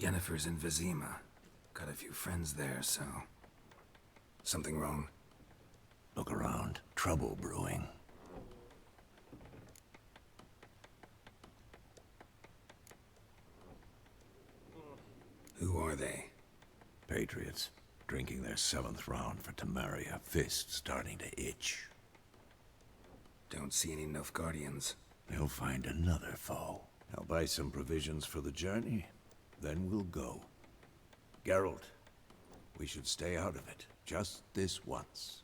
Yennefer's in Vizima. Got a few friends there, so... Something wrong? Look around. Trouble brewing. Who are they? Patriots. Drinking their 7th round for Temeria. Fist starting to itch. Don't see any Nilfgaardians. They'll find another foe. I'll buy some provisions for the journey. Then we'll go. Geralt, we should stay out of it. Just this once.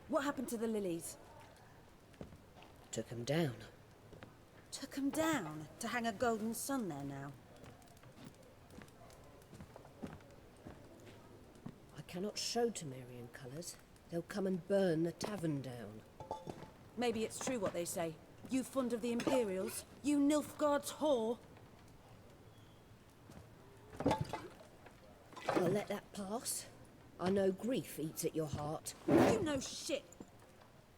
What happened to the lilies? Took 'em down. Took 'em down to hang a golden sun there now. I cannot show Temerian colours. They'll come and burn the tavern down. Maybe it's true what they say. You fond of the Imperials? You Nilfgaard's whore? I'll let that pass. I know grief eats at your heart. You know shit.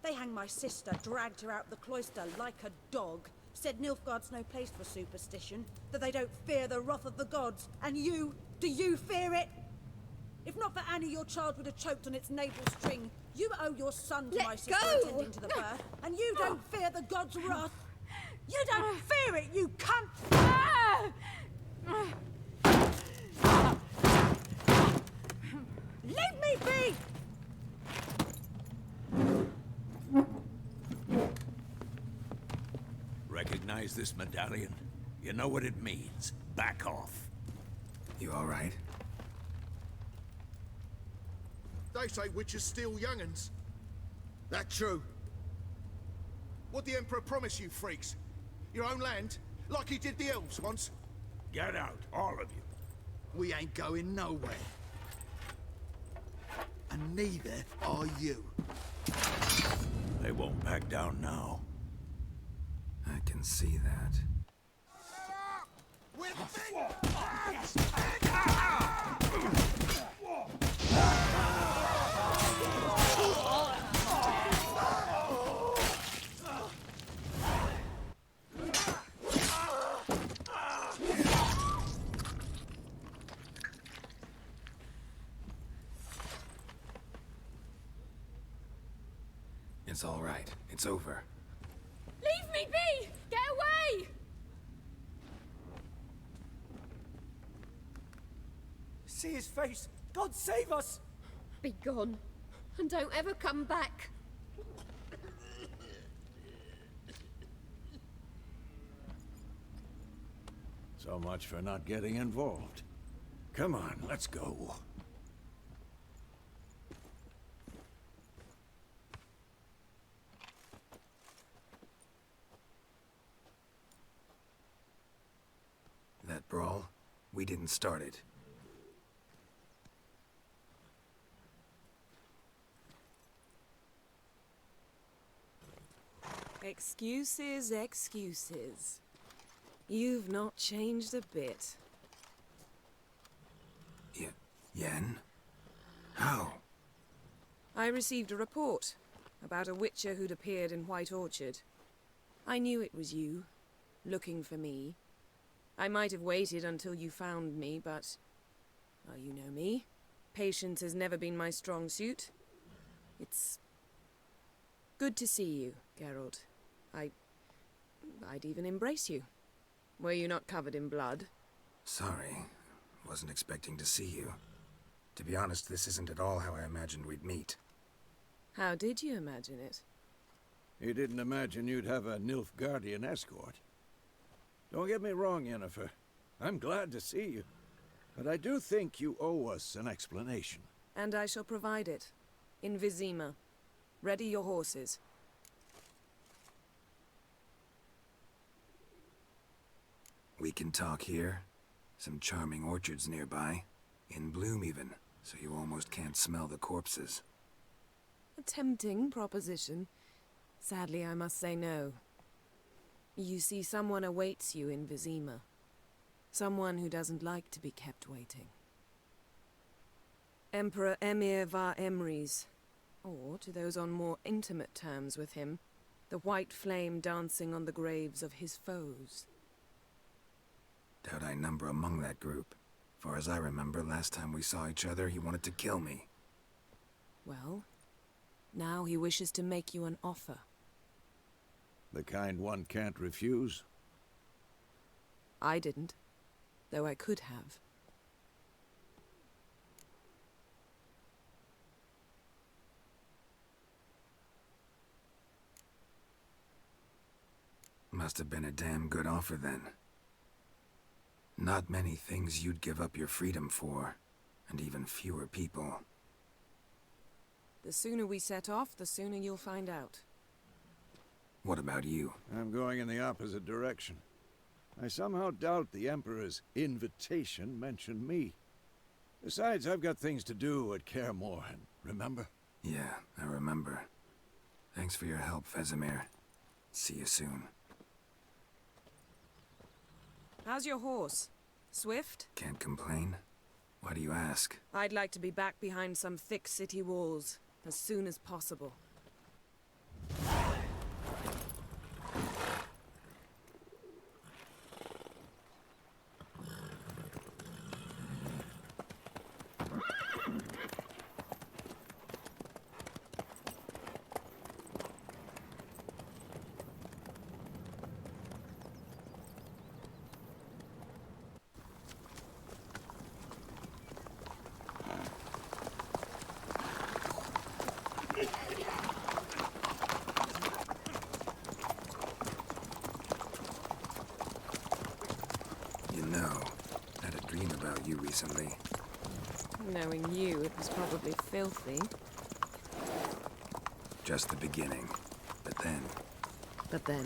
They hanged my sister, dragged her out the cloister like a dog. Said Nilfgaard's no place for superstition, that they don't fear the wrath of the gods. And you, do you fear it? If not for Annie, your child would have choked on its navel string. You owe your son to my sister attending to the birth, and you don't fear the gods' wrath. You don't fear it, you cunt! Leave me be! Recognize this medallion? You know what it means. Back off. You all right? They say witches steal young'uns. That true? What the Emperor promise you, freaks? Your own land? Like he did the elves once? Get out, all of you. We ain't going nowhere. And neither are you. They won't back down now. I can see that. It's all right. It's over. Leave me be! Get away! See his face! God save us! Be gone, and don't ever come back. So much for not getting involved. Come on, let's go. That brawl, we didn't start it. Excuses, excuses. You've not changed a bit. Yen? How? I received a report about a witcher who'd appeared in White Orchard. I knew it was you, looking for me. I might have waited until you found me, but... well, you know me. Patience has never been my strong suit. It's... good to see you, Geralt. I'd even embrace you. Were you not covered in blood? Sorry. Wasn't expecting to see you. To be honest, this isn't at all how I imagined we'd meet. How did you imagine it? You didn't imagine you'd have a Nilfgaardian escort. Don't get me wrong, Yennefer. I'm glad to see you. But I do think you owe us an explanation. And I shall provide it. In Vizima. Ready your horses. We can talk here. Some charming orchards nearby. In bloom even, so you almost can't smell the corpses. A tempting proposition. Sadly, I must say no. You see, someone awaits you in Vizima. Someone who doesn't like to be kept waiting. Emperor Emir var Emrys, or to those on more intimate terms with him, the white flame dancing on the graves of his foes. Doubt I number among that group. Far as I remember, last time we saw each other, he wanted to kill me. Well, now he wishes to make you an offer. The kind one can't refuse. I didn't, though I could have. Must have been a damn good offer then. Not many things you'd give up your freedom for, and even fewer people. The sooner we set off, the sooner you'll find out. What about you? I'm going in the opposite direction. I somehow doubt the Emperor's invitation mentioned me. Besides, I've got things to do at Kaer Morhen, remember? Yeah, I remember. Thanks for your help, Vesemir. See you soon. How's your horse? Swift? Can't complain. Why do you ask? I'd like to be back behind some thick city walls as soon as possible. You know, I had a dream about you recently. Knowing you, it was probably filthy. Just the beginning. But then... But then...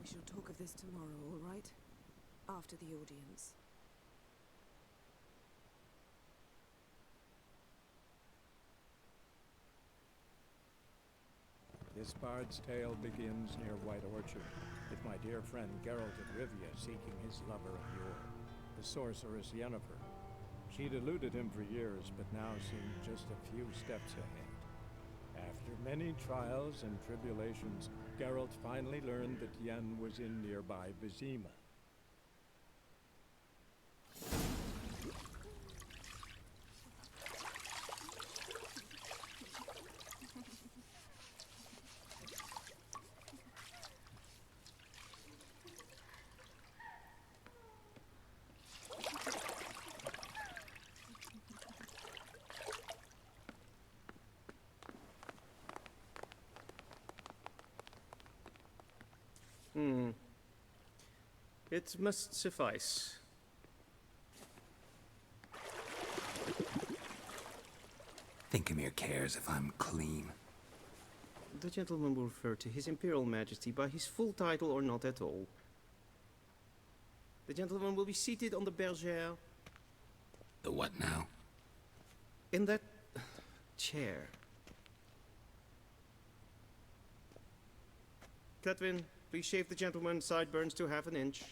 We shall talk of this tomorrow, all right? After the audience. This bard's tale begins near White Orchard, with my dear friend Geralt of Rivia seeking his lover of yore, the sorceress Yennefer. She'd eluded him for years, but now seemed just a few steps ahead. After many trials and tribulations, Geralt finally learned that Yen was in nearby Vizima. It must suffice. Thinkemere cares if I'm clean. The gentleman will refer to His Imperial Majesty by his full title or not at all. The gentleman will be seated on the bergère. The what now? In that chair. Cletwin, please shave the gentleman's sideburns to half an inch.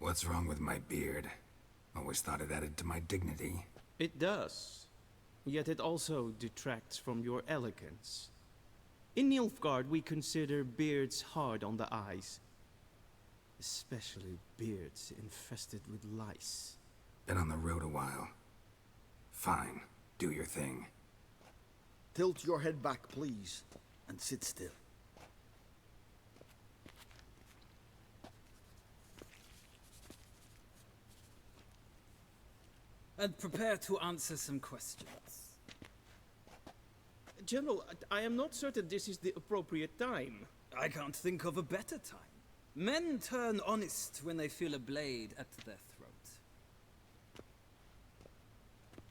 What's wrong with my beard? Always thought it added to my dignity. It does. Yet it also detracts from your elegance. In Nilfgaard, we consider beards hard on the eyes. Especially beards infested with lice. Been on the road a while. Fine, do your thing. Tilt your head back, please, and sit still. And prepare to answer some questions. General, I am not certain this is the appropriate time. I can't think of a better time. Men turn honest when they feel a blade at their throat.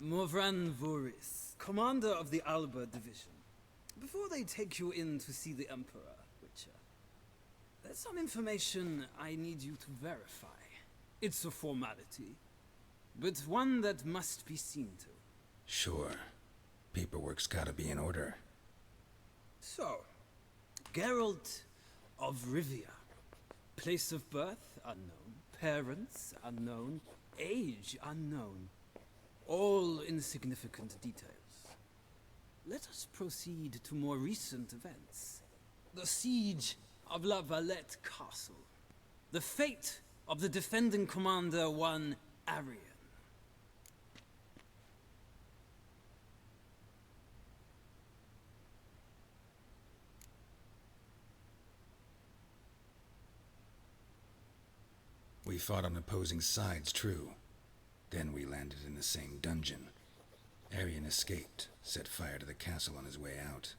Morvran Voris, commander of the Alba Division. Before they take you in to see the Emperor, Witcher, there's some information I need you to verify. It's a formality, but one that must be seen to. Sure. Paperwork's gotta be in order. So, Geralt of Rivia. Place of birth, unknown. Parents, unknown. Age, unknown. All insignificant details. Let us proceed to more recent events. The siege of La Valette Castle. The fate of the defending commander, one Arian. We fought on opposing sides, true. Then we landed in the same dungeon. Arian escaped, set fire to the castle on his way out.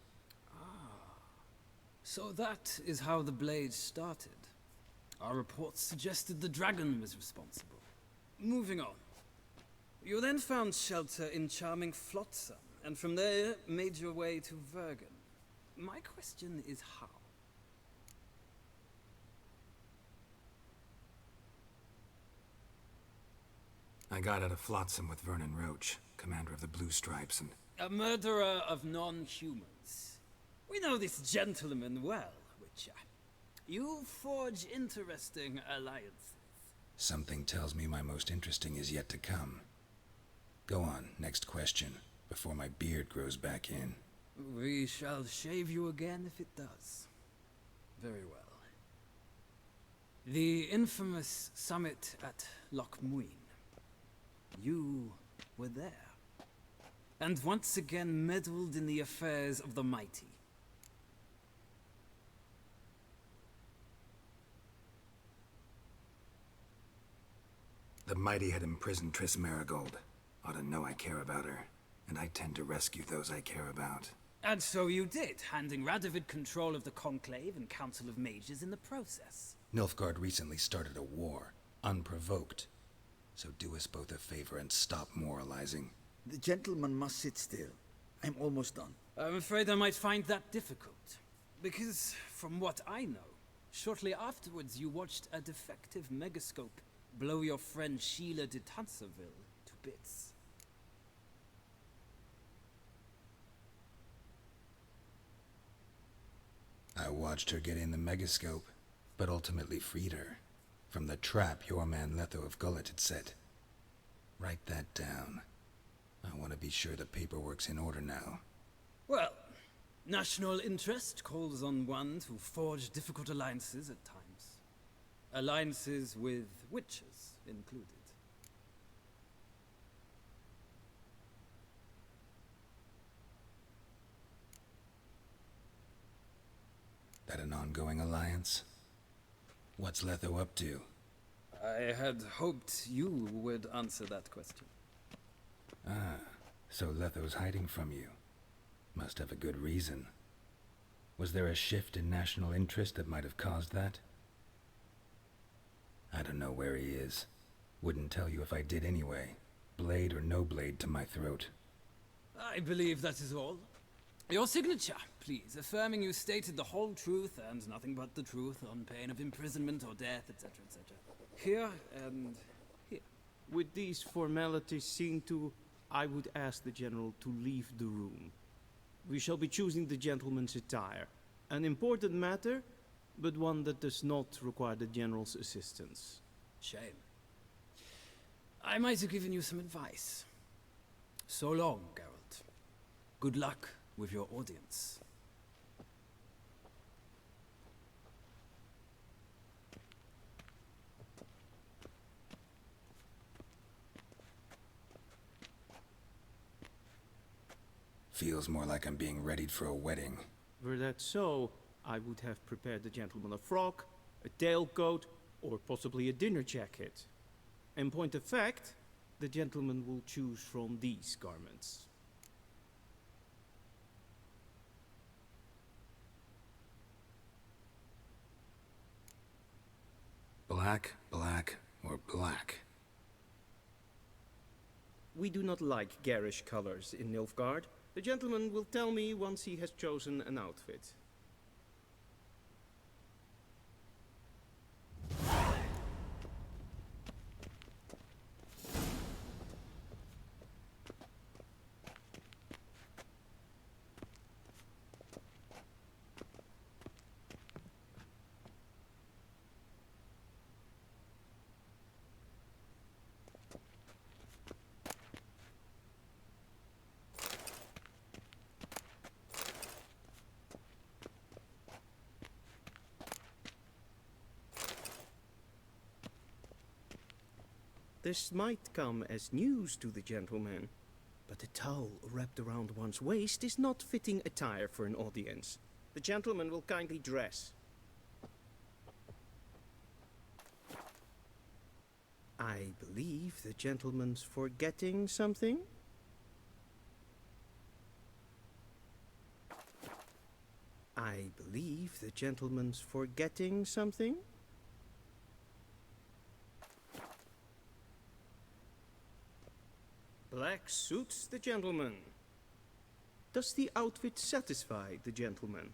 So that is how the Blade started. Our reports suggested the dragon was responsible. Moving on. You then found shelter in charming Flotsam, and from there made your way to Vergen. My question is how? I got out of Flotsam with Vernon Roach, commander of the Blue Stripes, and... A murderer of non-humans. We know this gentleman well, Witcher. You forge interesting alliances. Something tells me my most interesting is yet to come. Go on, next question, before my beard grows back in. We shall shave you again if it does. Very well. The infamous summit at Loch Muin. You were there. And once again meddled in the affairs of the mighty. The mighty had imprisoned Triss Marigold. Ought to know I care about her, and I tend to rescue those I care about. And so you did, handing Radovid control of the Conclave and Council of Mages in the process. Nilfgaard recently started a war, unprovoked. So do us both a favor and stop moralizing. The gentleman must sit still. I'm almost done. I'm afraid I might find that difficult. Because, from what I know, shortly afterwards you watched a defective megascope blow your friend Sheila de Tanserville to bits. I watched her get in the megascope, but ultimately freed her. From the trap your man Letho of Gullet had set. Write that down. I want to be sure the paperwork's in order now. Well, national interest calls on one to forge difficult alliances at times. Alliances with witches included. That an ongoing alliance? What's Letho up to? I had hoped you would answer that question. Ah, so Letho's hiding from you. Must have a good reason. Was there a shift in national interest that might have caused that? I don't know where he is. Wouldn't tell you if I did anyway. Blade or no blade to my throat. I believe that is all. Your signature, please, affirming you stated the whole truth and nothing but the truth on pain of imprisonment or death, etc., etc. Here and here. With these formalities seen to, I would ask the General to leave the room. We shall be choosing the gentleman's attire. An important matter, but one that does not require the General's assistance. Shame. I might have given you some advice. So long, Geralt. Good luck with your audience. Feels more like I'm being readied for a wedding. Were that so, I would have prepared the gentleman a frock, a tailcoat, or possibly a dinner jacket. In point of fact, the gentleman will choose from these garments. Black, black, or black? We do not like garish colors in Nilfgaard. The gentleman will tell me once he has chosen an outfit. This might come as news to the gentleman, but a towel wrapped around one's waist is not fitting attire for an audience. The gentleman will kindly dress. I believe the gentleman's forgetting something? I believe the gentleman's forgetting something? Black suits the gentleman. Does the outfit satisfy the gentleman?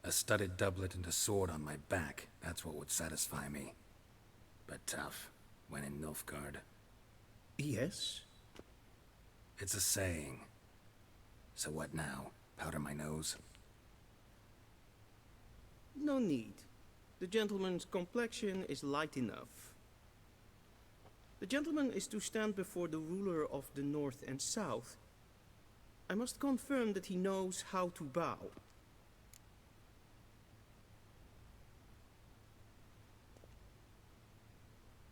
A studded doublet and a sword on my back, that's what would satisfy me. But tough, when in Nilfgaard. Yes? It's a saying. So what now? Powder my nose? No need. The gentleman's complexion is light enough. The gentleman is to stand before the ruler of the North and South. I must confirm that he knows how to bow.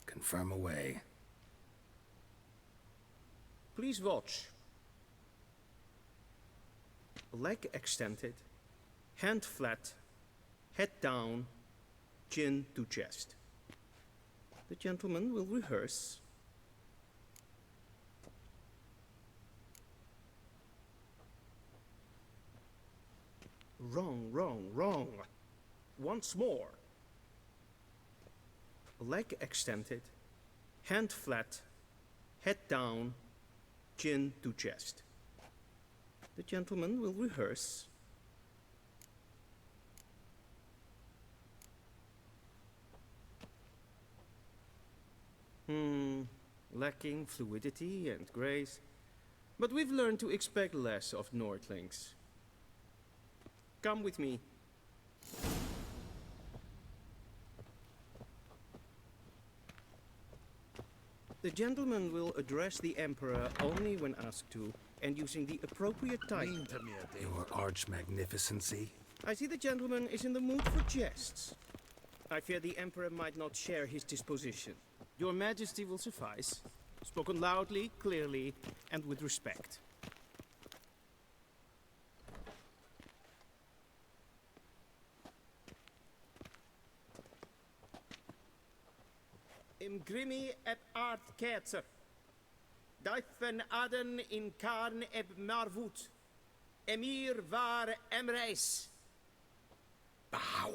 Confirm away. Please watch. Leg extended, hand flat, head down, chin to chest. The gentleman will rehearse. Wrong, wrong, wrong. Once more. Leg extended, hand flat, head down, chin to chest. The gentleman will rehearse. Lacking fluidity and grace. But we've learned to expect less of Nordlings. Come with me. The gentleman will address the Emperor only when asked to, and using the appropriate title. Your arch-magnificency? I see the gentleman is in the mood for jests. I fear the Emperor might not share his disposition. Your Majesty will suffice. Spoken loudly, clearly, and with respect. Imgrimi et art ketzer. Dijfen aden in karn eb marvoet. Emir var emreis. Bow!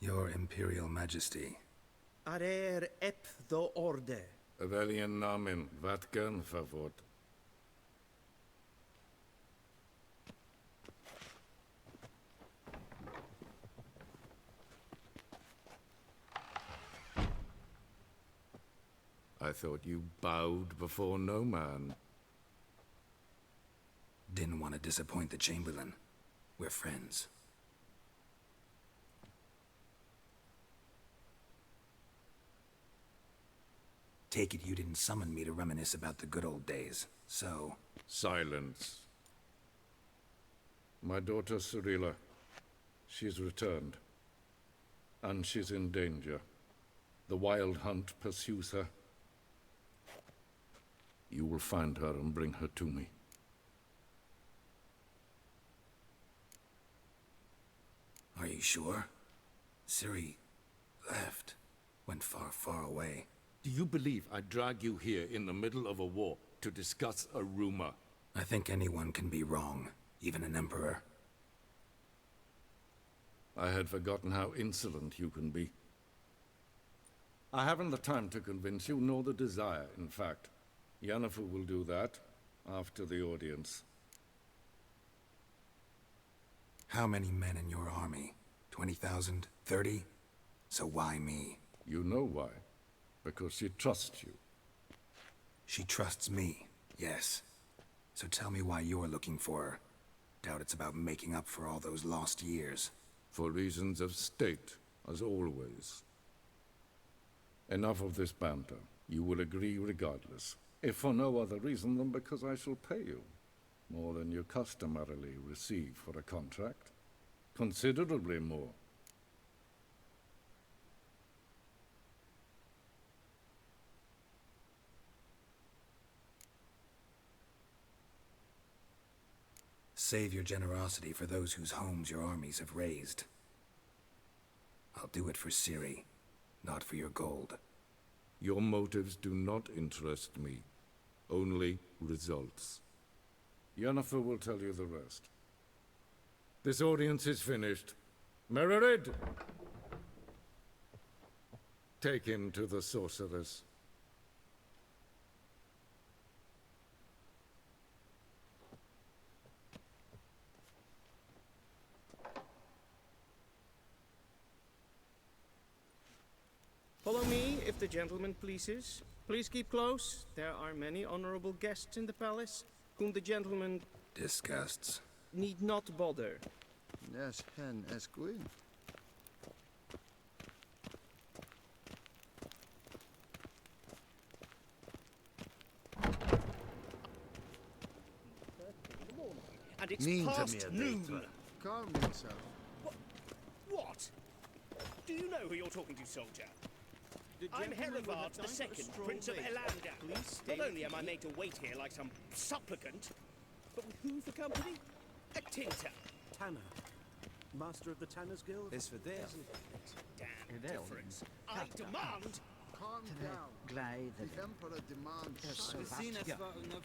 Your Imperial Majesty. Arer ep the orde. Weljen namen, wat kan favort? I thought you bowed before no man. Didn't want to disappoint the Chamberlain. We're friends. Take it you didn't summon me to reminisce about the good old days, so... Silence. My daughter Cyrilla, she's returned. And she's in danger. The Wild Hunt pursues her. You will find her and bring her to me. Are you sure? Ciri left. Went far, far away. Do you believe I drag you here in the middle of a war to discuss a rumor? I think anyone can be wrong, even an emperor. I had forgotten how insolent you can be. I haven't the time to convince you, nor the desire, in fact. Yennefer will do that after the audience. How many men in your army? 20,000? 30? So why me? You know why. Because she trusts you. She trusts me, yes. So tell me why you're looking for her. Doubt it's about making up for all those lost years. For reasons of state, as always. Enough of this banter. You will agree regardless. If for no other reason than because I shall pay you. More than you customarily receive for a contract. Considerably more. Save your generosity for those whose homes your armies have razed. I'll do it for Ciri, not for your gold. Your motives do not interest me. Only results. Yennefer will tell you the rest. This audience is finished. Mererid! Take him to the sorceress. Follow me, if the gentleman pleases. Please keep close. There are many honorable guests in the palace, whom the gentleman Disgusts. need not bother. Yes, hen esquin. And it's Mean to past me, noon. Adventurer. Calm yourself. What? Do you know who you're talking to, soldier? I'm Herivard II, Prince of Elander. Not only am I made to wait here like some supplicant, but with who for company? A tinter. Tanner. Master of the Tanners Guild? Is for there. Damn difference. I demand... Calm down. The Emperor demands silence.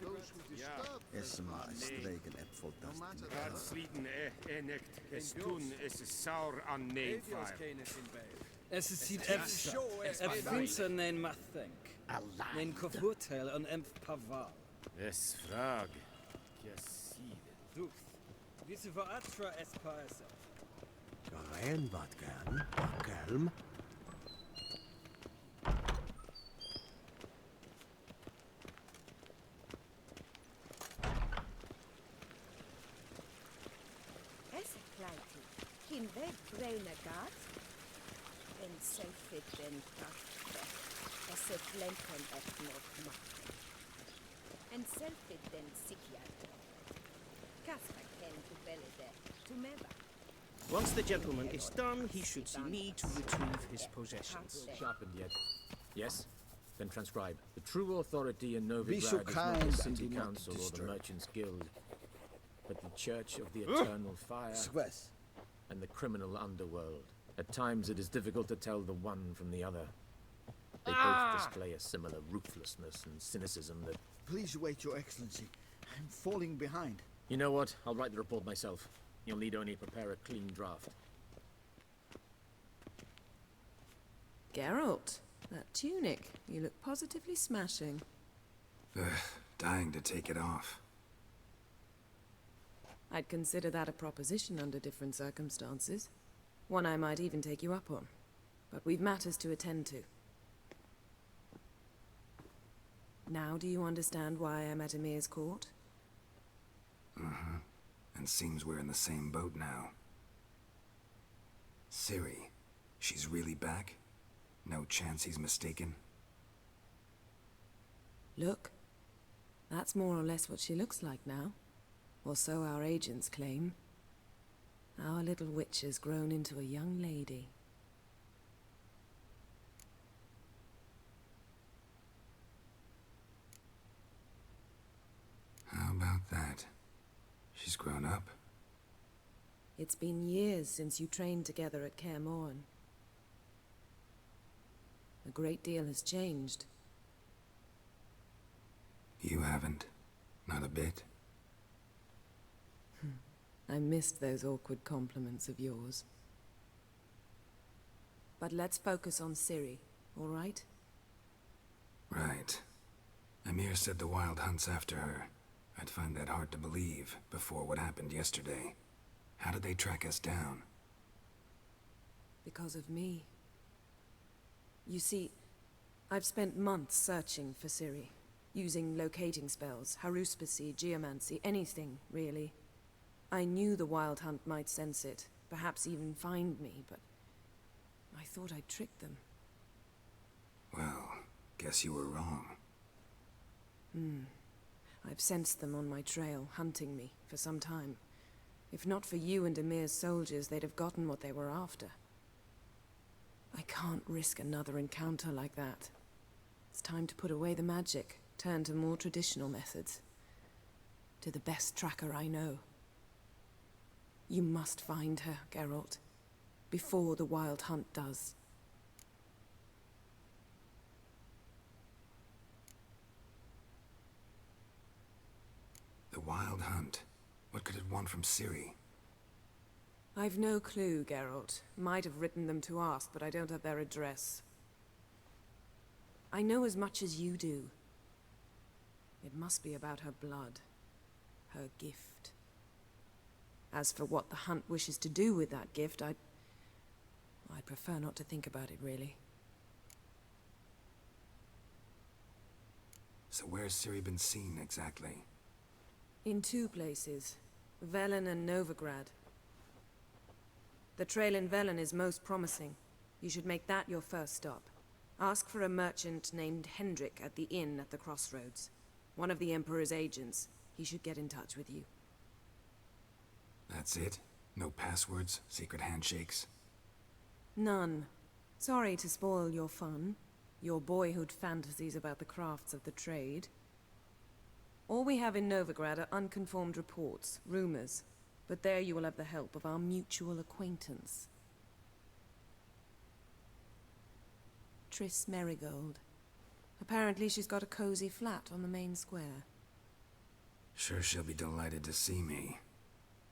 Those who disturb Es maar stregen et vol no matter Gaat sliten echt es tun es saur an neefvaar. Es ziet et finse nein mathenk. Nein kofurtel an emp paval. Es frag. Jaside. Ducht. Wisse voor atra es paese. Rein wat gern, Kelm. Kin weg breine gat, en selfit den krafte, es se flenken et not macht. En selfit den sikiate. Kasper ken to belede, to meva. Once the gentleman is done, he should see me to retrieve his possessions. Sharpened yet? Yes? Then transcribe. The true authority in Novigrad Be so is not kind the and city do not council or the disturb. merchants guild, but the Church of the Eternal Fire Squess. and the criminal underworld. At times it is difficult to tell the one from the other. They both display a similar ruthlessness and cynicism that... Please wait, Your Excellency. I'm falling behind. You know what? I'll write the report myself. You'll need only prepare a clean draft. Geralt, that tunic. You look positively smashing. Ugh, dying to take it off. I'd consider that a proposition under different circumstances. One I might even take you up on. But we've matters to attend to. Now do you understand why I'm at Emir's court? Mm-hmm. And seems we're in the same boat now. Ciri, she's really back? No chance he's mistaken? Look. That's more or less what she looks like now. Or so our agents claim. Our little witch has grown into a young lady. How about that? She's grown up? It's been years since you trained together at Kaer Morhen. A great deal has changed. You haven't. Not a bit. I missed those awkward compliments of yours. But let's focus on Ciri, all right? Right. Emir said the Wild Hunt's after her. I'd find that hard to believe before what happened yesterday. How did they track us down? Because of me. You see, I've spent months searching for Ciri, using locating spells, haruspicy, geomancy, anything, really. I knew the Wild Hunt might sense it, perhaps even find me, but I thought I'd tricked them. Well, guess you were wrong. I've sensed them on my trail, hunting me, for some time. If not for you and Emir's soldiers, they'd have gotten what they were after. I can't risk another encounter like that. It's time to put away the magic, turn to more traditional methods. To the best tracker I know. You must find her, Geralt. Before the Wild Hunt does. The Wild Hunt. What could it want from Ciri? I've no clue, Geralt. Might have written them to ask, but I don't have their address. I know as much as you do. It must be about her blood. Her gift. As for what the Hunt wishes to do with that gift, I'd prefer not to think about it, really. So where's Ciri been seen, exactly? In two places. Velen and Novigrad. The trail in Velen is most promising. You should make that your first stop. Ask for a merchant named Hendrik at the inn at the crossroads. One of the Emperor's agents. He should get in touch with you. That's it? No passwords? Secret handshakes? None. Sorry to spoil your fun. Your boyhood fantasies about the crafts of the trade. All we have in Novigrad are unconformed reports, rumors. But there you will have the help of our mutual acquaintance. Triss Merigold. Apparently she's got a cozy flat on the main square. Sure she'll be delighted to see me.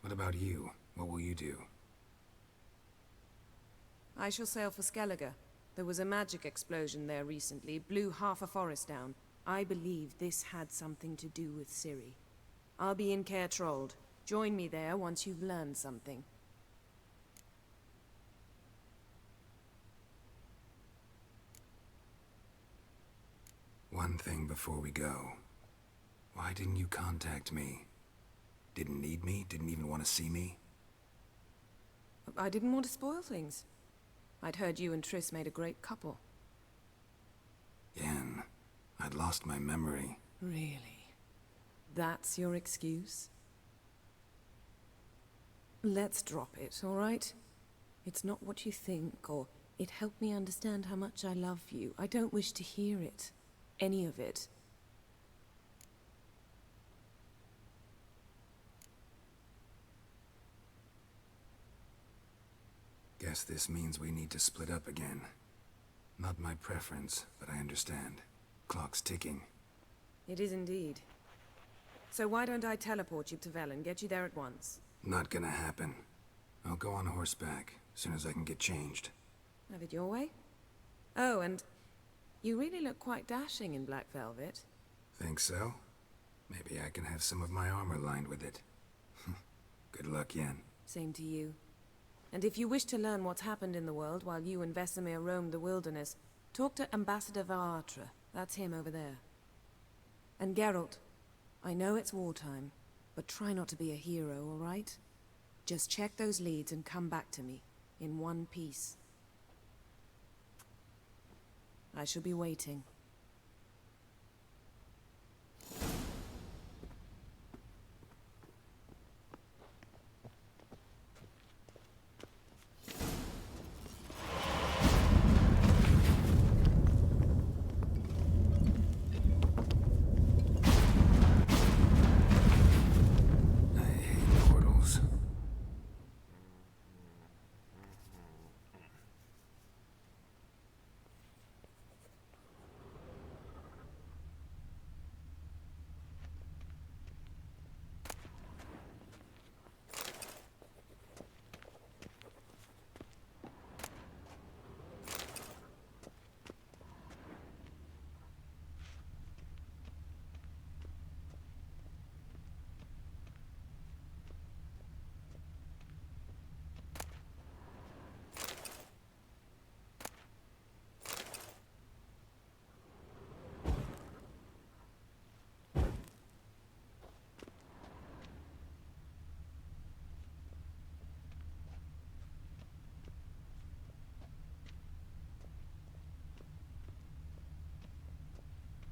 What about you? What will you do? I shall sail for Skellige. There was a magic explosion there recently, blew half a forest down. I believe this had something to do with Ciri. I'll be in Caer Trold. Join me there once you've learned something. One thing before we go. Why didn't you contact me? Didn't need me? Didn't even want to see me? I didn't want to spoil things. I'd heard you and Triss made a great couple. Yen, I'd lost my memory. Really? That's your excuse? Let's drop it, all right? It's not what you think, or it helped me understand how much I love you. I don't wish to hear it. Any of it. Guess this means we need to split up again. Not my preference, but I understand. Clock's ticking. It is indeed. So why don't I teleport you to Velen, get you there at once? Not gonna happen. I'll go on horseback, as soon as I can get changed. Have it your way? Oh, and you really look quite dashing in black velvet. Think so? Maybe I can have some of my armor lined with it. Good luck, Yen. Same to you. And if you wish to learn what's happened in the world while you and Vesemir roamed the wilderness, talk to Ambassador Varatra. That's him over there. And Geralt, I know it's wartime, but try not to be a hero, all right? Just check those leads and come back to me, in one piece. I shall be waiting.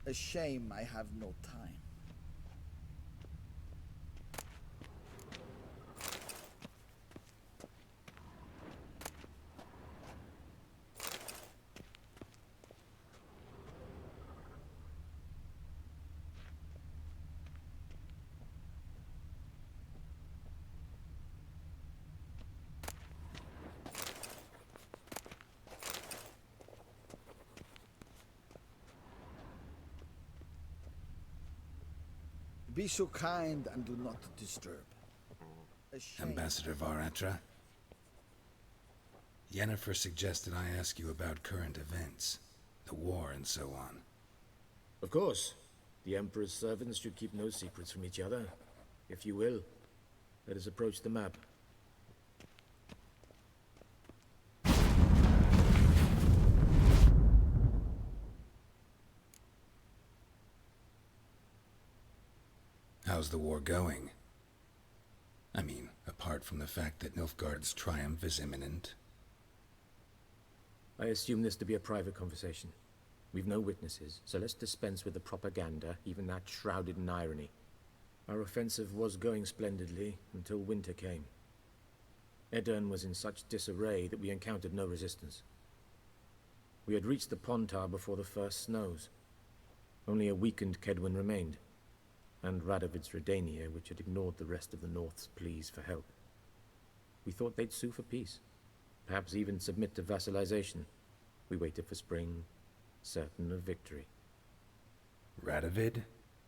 A shame I have no time. Be so kind and do not disturb. A shame. Ambassador Varatra? Yennefer suggested I ask you about current events, the war and so on. Of course. The Emperor's servants should keep no secrets from each other. If you will, let us approach the map. How's the war going? I mean, apart from the fact that Nilfgaard's triumph is imminent. I assume this to be a private conversation. We've no witnesses, so let's dispense with the propaganda, even that shrouded in irony. Our offensive was going splendidly until winter came. Edirn was in such disarray that we encountered no resistance. We had reached the Pontar before the first snows. Only a weakened Kedwin remained, and Radovid's Redania, which had ignored the rest of the North's pleas for help. We thought they'd sue for peace, perhaps even submit to vassalization. We waited for spring, certain of victory. Radovid?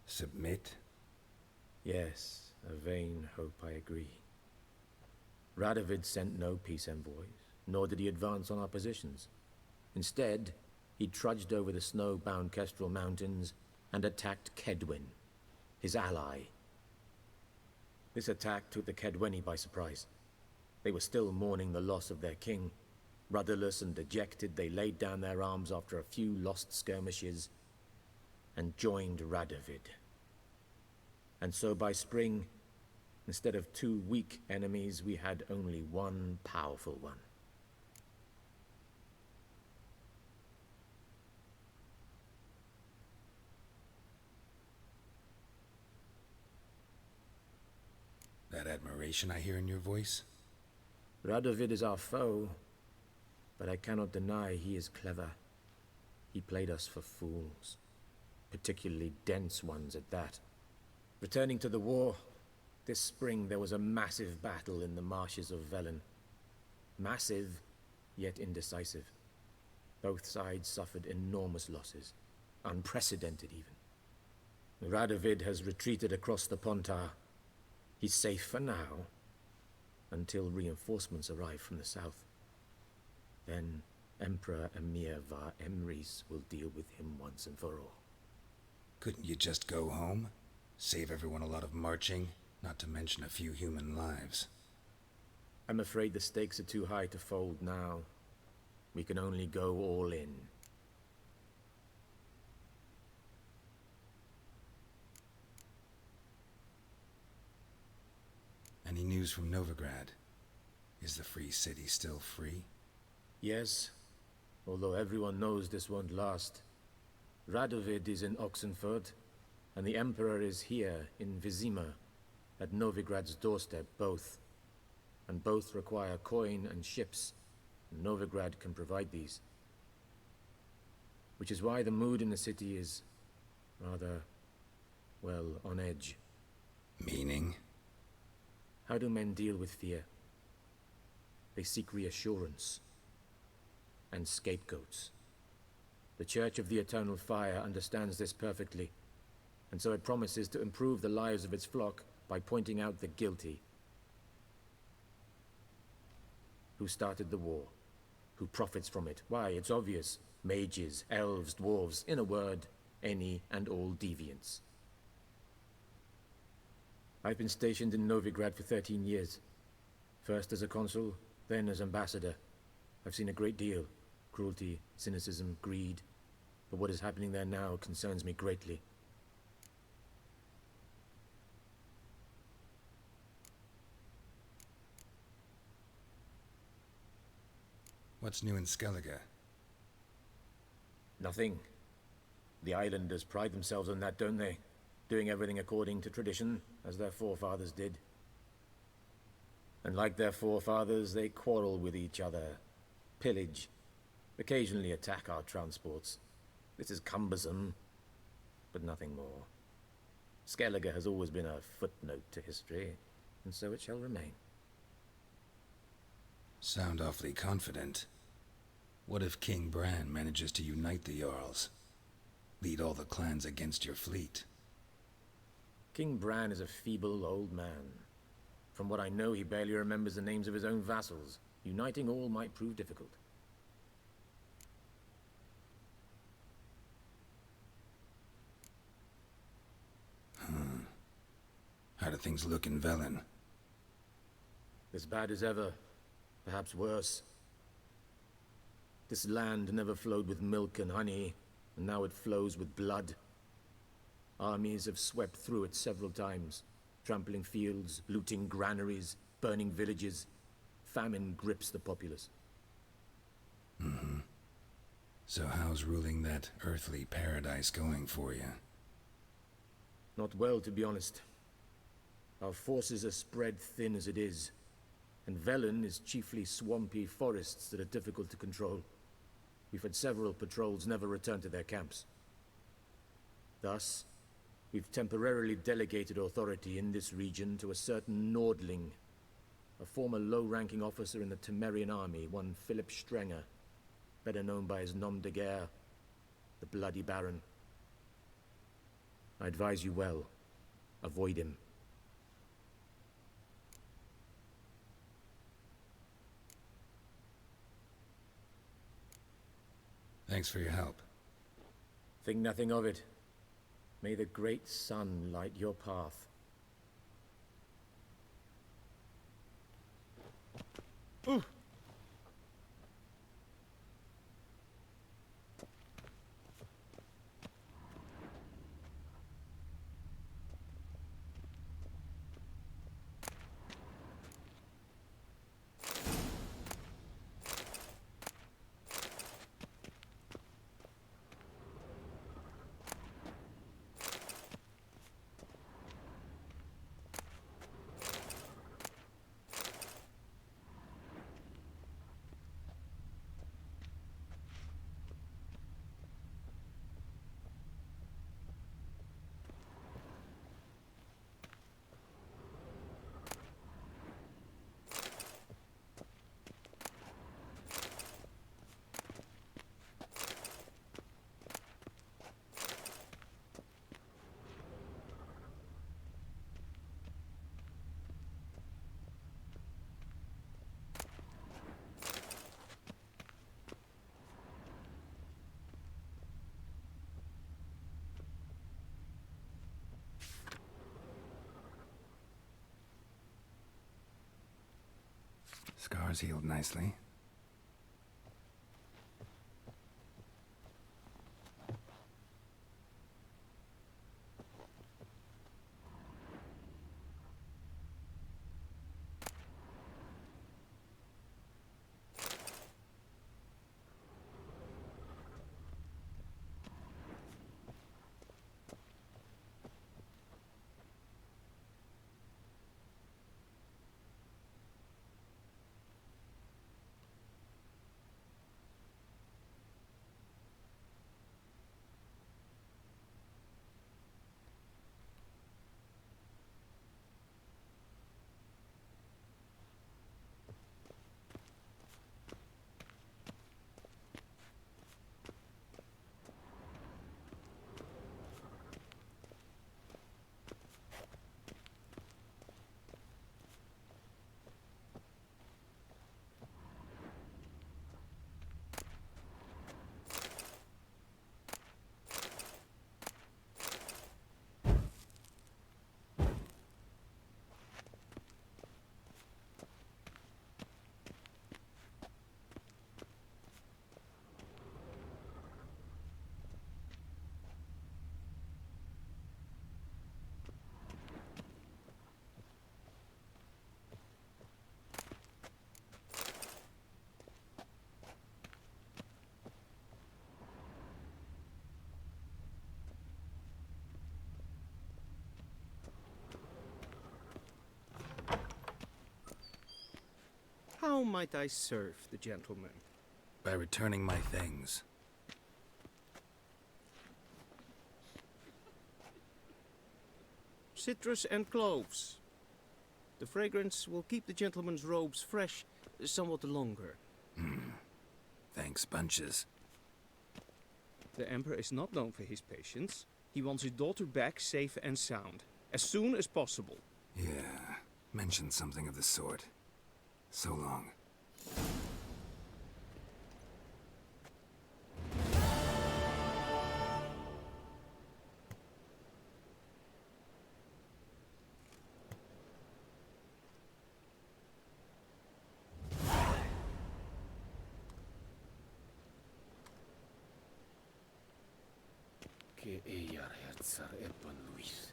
Submit? Yes, a vain hope, I agree. Radovid sent no peace envoys, nor did he advance on our positions. Instead, he trudged over the snow-bound Kestrel Mountains and attacked Kedwin, his ally. This attack took the Kedweni by surprise. They were still mourning the loss of their king. Rudderless and dejected, they laid down their arms after a few lost skirmishes and joined Radovid. And so by spring, instead of two weak enemies, we had only one powerful one. That admiration I hear in your voice? Radovid is our foe, but I cannot deny he is clever. He played us for fools, particularly dense ones at that. Returning to the war, this spring there was a massive battle in the marshes of Velen. Massive, yet indecisive. Both sides suffered enormous losses, unprecedented even. Radovid has retreated across the Pontar. He's safe for now, until reinforcements arrive from the south. Then Emperor Emir var Emrys will deal with him once and for all. Couldn't you just go home? Save everyone a lot of marching, not to mention a few human lives. I'm afraid the stakes are too high to fold now. We can only go all in. Any news from Novigrad? Is the free city still free? Yes, although everyone knows this won't last. Radovid is in Oxenford, and the Emperor is here in Vizima, at Novigrad's doorstep, both. And both require coin and ships. Novigrad can provide these. Which is why the mood in the city is rather, well, on edge. Meaning? How do men deal with fear? They seek reassurance and scapegoats. The Church of the Eternal Fire understands this perfectly, and so it promises to improve the lives of its flock by pointing out the guilty. Who started the war? Who profits from it? Why, it's obvious. Mages, elves, dwarves, in a word, any and all deviants. I've been stationed in Novigrad for 13 years. First as a consul, then as ambassador. I've seen a great deal. Cruelty, cynicism, greed. But what is happening there now concerns me greatly. What's new in Skellige? Nothing. The islanders pride themselves on that, don't they? Doing everything according to tradition, as their forefathers did. And like their forefathers, they quarrel with each other, pillage, occasionally attack our transports. This is cumbersome, but nothing more. Skellige has always been a footnote to history, and so it shall remain. Sound awfully confident. What if King Bran manages to unite the Jarls? Lead all the clans against your fleet? King Bran is a feeble old man. From what I know, he barely remembers the names of his own vassals. Uniting all might prove difficult. How do things look in Velen? As bad as ever. Perhaps worse. This land never flowed with milk and honey, and now it flows with blood. Armies have swept through it several times, trampling fields, looting granaries, burning villages. Famine grips the populace. So how's ruling that earthly paradise going for you? Not well, to be honest. Our forces are spread thin as it is, and Velen is chiefly swampy forests that are difficult to control. We've had several patrols never return to their camps. Thus, we've temporarily delegated authority in this region to a certain Nordling, a former low-ranking officer in the Temerian army, one Philip Strenger, better known by his nom de guerre, the Bloody Baron. I advise you well. Avoid him. Thanks for your help. Think nothing of it. May the great sun light your path. Scars healed nicely. How might I serve the gentleman? By returning my things. Citrus and cloves. The fragrance will keep the gentleman's robes fresh somewhat longer. Thanks, bunches. The Emperor is not known for his patience. He wants his daughter back safe and sound, as soon as possible. Yeah, mentioned something of the sort. So long. Que ejar hertsar ebban Luis.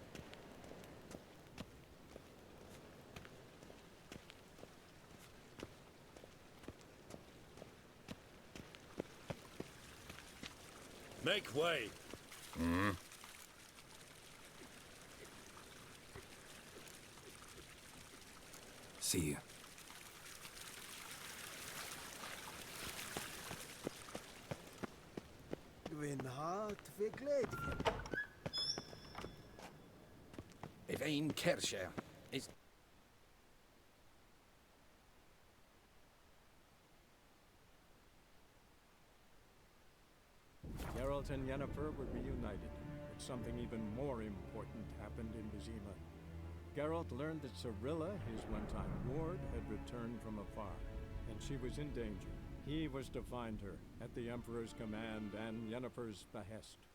Make way. See you. Gwyn hart fe gledfien. If ein Kersher is... Geralt and Yennefer were reunited, but something even more important happened in Vizima. Geralt learned that Cirilla, his one-time ward, had returned from afar, and she was in danger. He was to find her, at the Emperor's command and Yennefer's behest.